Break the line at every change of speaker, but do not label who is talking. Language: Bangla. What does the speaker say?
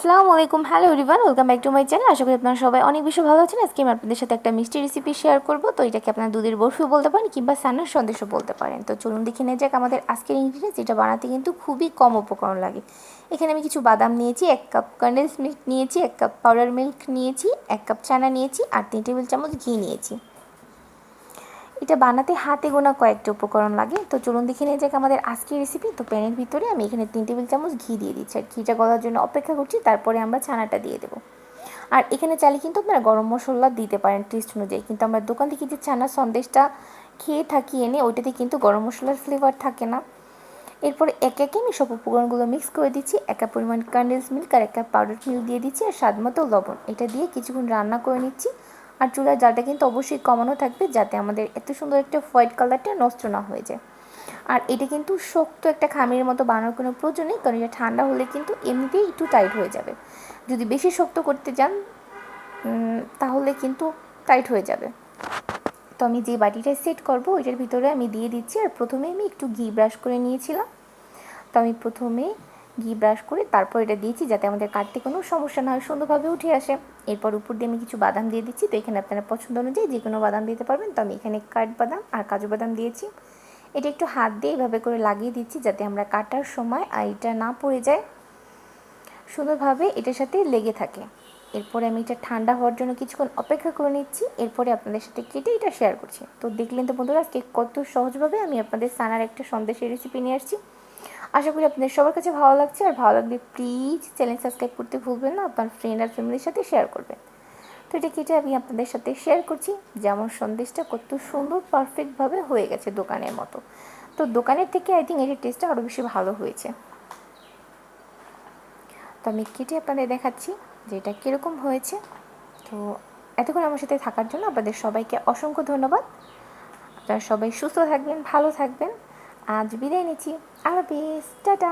আসসালামু আলাইকুম, hello everyone, welcome back to my channel. আশা করি আপনারা সবাই অনেক বেশি ভালো আছেন। আজকে আমি আপনাদের সাথে একটা মিষ্টি রেসিপি শেয়ার করব। তো এটাকে আপনারা দুধের বরফিও বলতে পারেন কিংবা সান্নার সন্দেশও বলতে পারেন। তো চলুন দেখে নেওয়া যাক আমাদের আজকের ইনগ্রিডিয়েন্টস। এটা বানাতে কিন্তু খুবই কম উপকরণ লাগে। এখানে আমি কিছু বাদাম নিয়েছি, 1 কাপ কন্ডেন্স মিল্ক নিয়েছি, 1 কাপ পাউডার মিল্ক নিয়েছি, 1 কাপ চানা নিয়েছি আর 3 টেবিল চামচ ঘি নিয়েছি। এটা বানাতে হাতে গোনা কয়েকটা উপকরণ লাগে। তো চলুন দেখে নিয়ে যাক আমাদের আজকের রেসিপি। তো প্যানের ভিতরে আমি এখানে 3 টেবিল চামচ ঘি দিয়ে দিচ্ছি আর ঘিটা গলার জন্য অপেক্ষা করছি, তারপরে আমরা ছানাটা দিয়ে দেবো। আর এখানে চাইলে কিন্তু আপনারা গরম মশলা দিতে পারেন টেস্ট অনুযায়ী, কিন্তু আমরা দোকান থেকে যে ছানার সন্দেশটা খেয়ে থাকি এনে, ওইটাতে কিন্তু গরম মশলার ফ্লেভার থাকে না। এরপর একে একে আমি সব উপকরণগুলো মিক্স করে দিচ্ছি। 1 কাপ পরিমাণ কনডেন্স মিল্ক আর 1 কাপ পাউডার মিল্ক দিয়ে দিচ্ছি আর স্বাদ মতো লবণ। এটা দিয়ে কিছুক্ষণ রান্না করে নিচ্ছি। আর চুলার জালটা কিন্তু অবশ্যই কমানো থাকবে, যাতে আমাদের এত সুন্দর একটা হোয়াইট কালারটা নষ্ট না হয়ে যায়। আর এটা কিন্তু শক্ত একটা খামির মতো বানানোর কোনো প্রয়োজন নেই, কারণ এটা ঠান্ডা হলে কিন্তু এমনিতেই একটু টাইট হয়ে যাবে। যদি বেশি শক্ত করতে যান তাহলে কিন্তু টাইট হয়ে যাবে। তো আমি যে বাটিটা সেট করব ওইটার ভিতরে আমি দিয়ে দিচ্ছি। আর প্রথমে আমি একটু ঘি ব্রাশ করে নিয়েছিলাম। তো আমি প্রথমে ঘি ব্রাশ করে তারপর এটা দিয়েছি, যাতে আমাদের কাটতে কোনো সমস্যা না হয়, সুন্দরভাবে উঠে আসে। এরপর উপর দিয়ে আমি কিছু বাদাম দিয়ে দিচ্ছি। তো এখানে আপনারা পছন্দ অনুযায়ী যে কোনো বাদাম দিতে পারবেন। তো আমি এখানে কাঠবাদাম আর কাজু বাদাম দিয়েছি। এটা একটু হাত দিয়ে এভাবে করে লাগিয়ে দিচ্ছি, যাতে আমরা কাটার সময় এটা না পড়ে যায়, সুন্দরভাবে এটার সাথে লেগে থাকে। এরপরে আমি এটা ঠান্ডা হওয়ার জন্য কিছুক্ষণ অপেক্ষা করে নিচ্ছি। এরপরে আপনাদের সাথে কেটে এটা শেয়ার করছি। তো দেখলেন তো বন্ধুরা, আজকে কত সহজভাবে আমি আপনাদের সানার একটা সন্দেশের রেসিপি নিয়ে আসছি। আশা করি আপনাদের সবার কাছে ভালো লাগছে। আর ভালো লাগলে প্লিজ চ্যানেল সাবস্ক্রাইব করতে ভুলবেন না, আপনার ফ্রেন্ড আর ফ্যামিলির সাথে শেয়ার করবেন। তো এটা কেটে আমি আপনাদের সাথে শেয়ার করছি যে আমার সন্দেশটা কত সুন্দর পারফেক্টভাবে হয়ে গেছে দোকানের মতো। তো দোকানের থেকে আই থিঙ্ক এটার টেস্টটা আরও বেশি ভালো হয়েছে। তো আমি কেটে আপনাদের দেখাচ্ছি যে এটা কীরকম হয়েছে। তো এতক্ষণ আমার সাথে থাকার জন্য আপনাদের সবাইকে অসংখ্য ধন্যবাদ। আপনারা সবাই সুস্থ থাকবেন, ভালো থাকবেন। আজ বিদায় নিচ্ছি। আল্লাহ হাফেজ, টাটা।